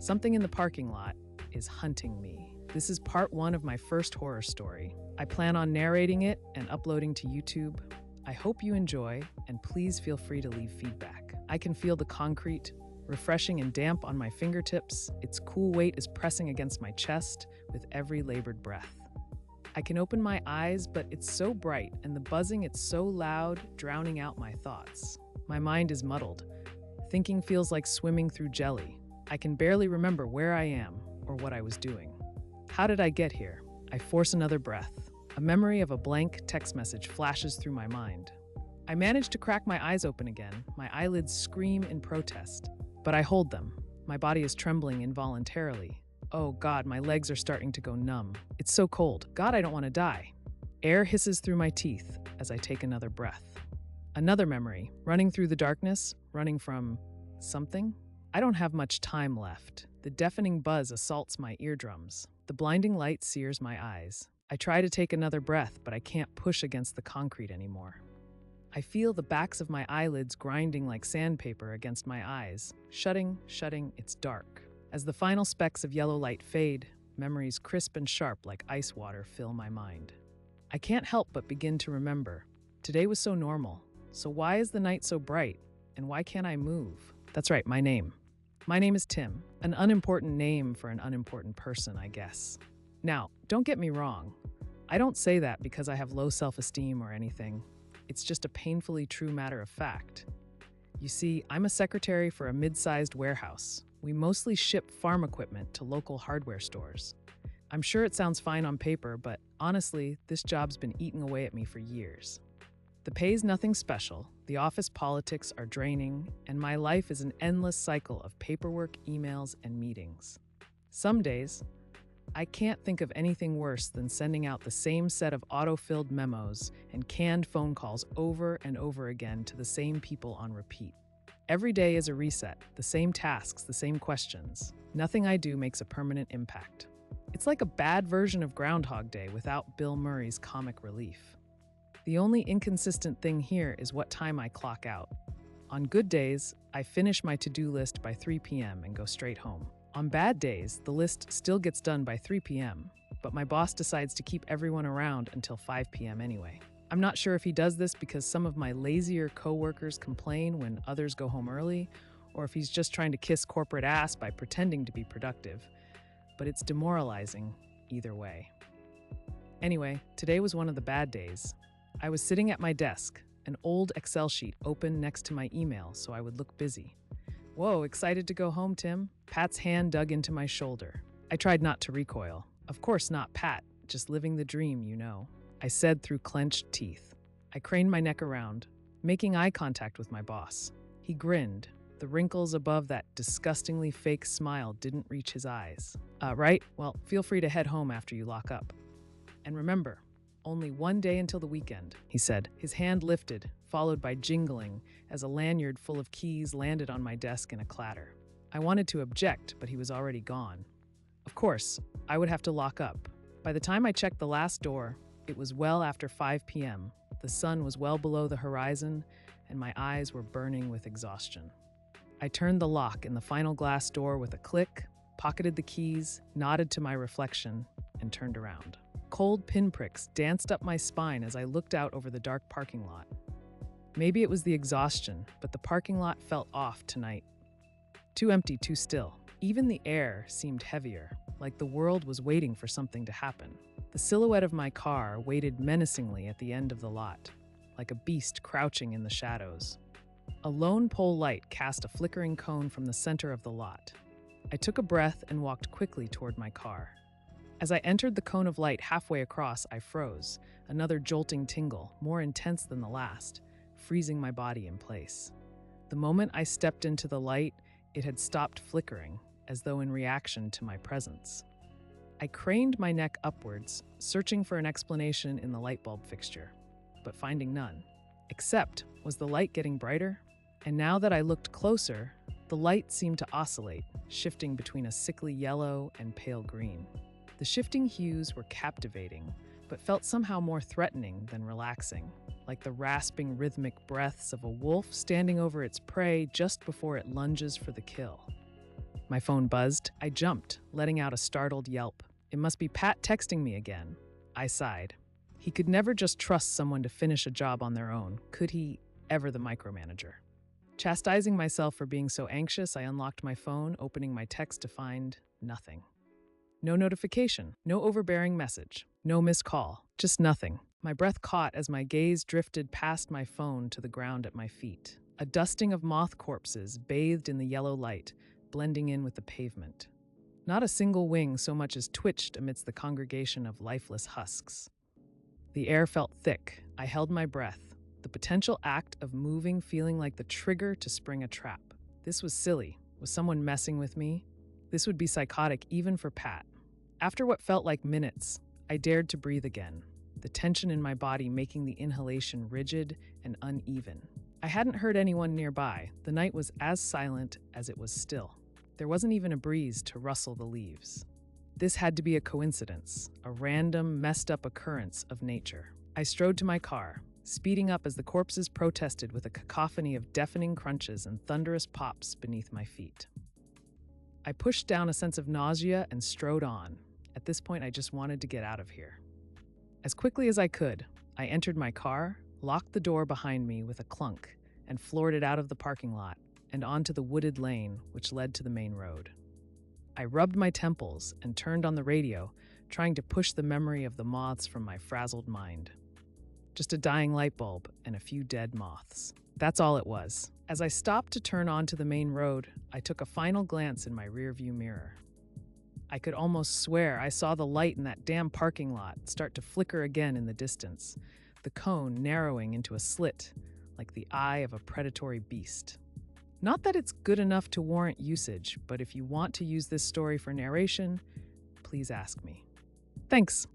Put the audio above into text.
Something in the parking lot is hunting me. This is part one of my first horror story. I plan on narrating it and uploading to YouTube. I hope you enjoy, and please feel free to leave feedback. I can feel the concrete, refreshing and damp on my fingertips. Its cool weight is pressing against my chest with every labored breath. I can open my eyes, but it's so bright, and the buzzing, it's so loud, drowning out my thoughts. My mind is muddled. Thinking feels like swimming through jelly. I can barely remember where I am or what I was doing. How did I get here? I force another breath. A memory of a blank text message flashes through my mind. I manage to crack my eyes open again. My eyelids scream in protest, but I hold them. My body is trembling involuntarily. Oh God, my legs are starting to go numb. It's so cold. God, I don't want to die. Air hisses through my teeth as I take another breath. Another memory, running through the darkness, running from something. I don't have much time left. The deafening buzz assaults my eardrums. The blinding light sears my eyes. I try to take another breath, but I can't push against the concrete anymore. I feel the backs of my eyelids grinding like sandpaper against my eyes. Shutting, it's dark. As the final specks of yellow light fade, memories crisp and sharp like ice water fill my mind. I can't help but begin to remember. Today was so normal. So why is the night so bright? And why can't I move? That's right, my name. My name is Tim, an unimportant name for an unimportant person, I guess. Now, don't get me wrong. I don't say that because I have low self-esteem or anything. It's just a painfully true matter of fact. You see, I'm a secretary for a mid-sized warehouse. We mostly ship farm equipment to local hardware stores. I'm sure it sounds fine on paper, but honestly, this job's been eating away at me for years. The pay's nothing special, the office politics are draining, and my life is an endless cycle of paperwork, emails, and meetings. Some days, I can't think of anything worse than sending out the same set of auto-filled memos and canned phone calls over and over again to the same people on repeat. Every day is a reset, the same tasks, the same questions. Nothing I do makes a permanent impact. It's like a bad version of Groundhog Day without Bill Murray's comic relief. The only inconsistent thing here is what time I clock out. On good days, I finish my to-do list by 3 p.m. and go straight home. On bad days, the list still gets done by 3 p.m., but my boss decides to keep everyone around until 5 p.m. anyway. I'm not sure if he does this because some of my lazier coworkers complain when others go home early, or if he's just trying to kiss corporate ass by pretending to be productive, but it's demoralizing either way. Anyway, today was one of the bad days. I was sitting at my desk, an old Excel sheet open next to my email so I would look busy. Whoa, excited to go home, Tim? Pat's hand dug into my shoulder. I tried not to recoil. Of course not, Pat, just living the dream, you know. I said through clenched teeth. I craned my neck around, making eye contact with my boss. He grinned. The wrinkles above that disgustingly fake smile didn't reach his eyes. Right? Well, feel free to head home after you lock up. And remember, only one day until the weekend, he said. His hand lifted, followed by jingling, as a lanyard full of keys landed on my desk in a clatter. I wanted to object, but he was already gone. Of course, I would have to lock up. By the time I checked the last door, it was well after 5 p.m. The sun was well below the horizon, and my eyes were burning with exhaustion. I turned the lock in the final glass door with a click, pocketed the keys, nodded to my reflection, and turned around. Cold pinpricks danced up my spine as I looked out over the dark parking lot. Maybe it was the exhaustion, but the parking lot felt off tonight. Too empty, too still. Even the air seemed heavier, like the world was waiting for something to happen. The silhouette of my car waited menacingly at the end of the lot, like a beast crouching in the shadows. A lone pole light cast a flickering cone from the center of the lot. I took a breath and walked quickly toward my car. As I entered the cone of light halfway across, I froze, another jolting tingle, more intense than the last, freezing my body in place. The moment I stepped into the light, it had stopped flickering, as though in reaction to my presence. I craned my neck upwards, searching for an explanation in the light bulb fixture, but finding none. Except, was the light getting brighter? And now that I looked closer, the light seemed to oscillate, shifting between a sickly yellow and pale green. The shifting hues were captivating, but felt somehow more threatening than relaxing, like the rasping rhythmic breaths of a wolf standing over its prey just before it lunges for the kill. My phone buzzed. I jumped, letting out a startled yelp. It must be Pat texting me again. I sighed. He could never just trust someone to finish a job on their own, could he? Ever the micromanager. Chastising myself for being so anxious, I unlocked my phone, opening my text to find nothing. No notification, no overbearing message, no missed call, just nothing. My breath caught as my gaze drifted past my phone to the ground at my feet. A dusting of moth corpses bathed in the yellow light, blending in with the pavement. Not a single wing so much as twitched amidst the congregation of lifeless husks. The air felt thick. I held my breath, the potential act of moving feeling like the trigger to spring a trap. This was silly. Was someone messing with me? This would be psychotic even for Pat. After what felt like minutes, I dared to breathe again, the tension in my body making the inhalation rigid and uneven. I hadn't heard anyone nearby. The night was as silent as it was still. There wasn't even a breeze to rustle the leaves. This had to be a coincidence, a random, messed-up occurrence of nature. I strode to my car, speeding up as the corpses protested with a cacophony of deafening crunches and thunderous pops beneath my feet. I pushed down a sense of nausea and strode on. At this point, I just wanted to get out of here. As quickly as I could, I entered my car, locked the door behind me with a clunk, and floored it out of the parking lot and onto the wooded lane which led to the main road. I rubbed my temples and turned on the radio, trying to push the memory of the moths from my frazzled mind. Just a dying light bulb and a few dead moths. That's all it was. As I stopped to turn onto the main road, I took a final glance in my rearview mirror. I could almost swear I saw the light in that damn parking lot start to flicker again in the distance, the cone narrowing into a slit, like the eye of a predatory beast. Not that it's good enough to warrant usage, but if you want to use this story for narration, please ask me. Thanks.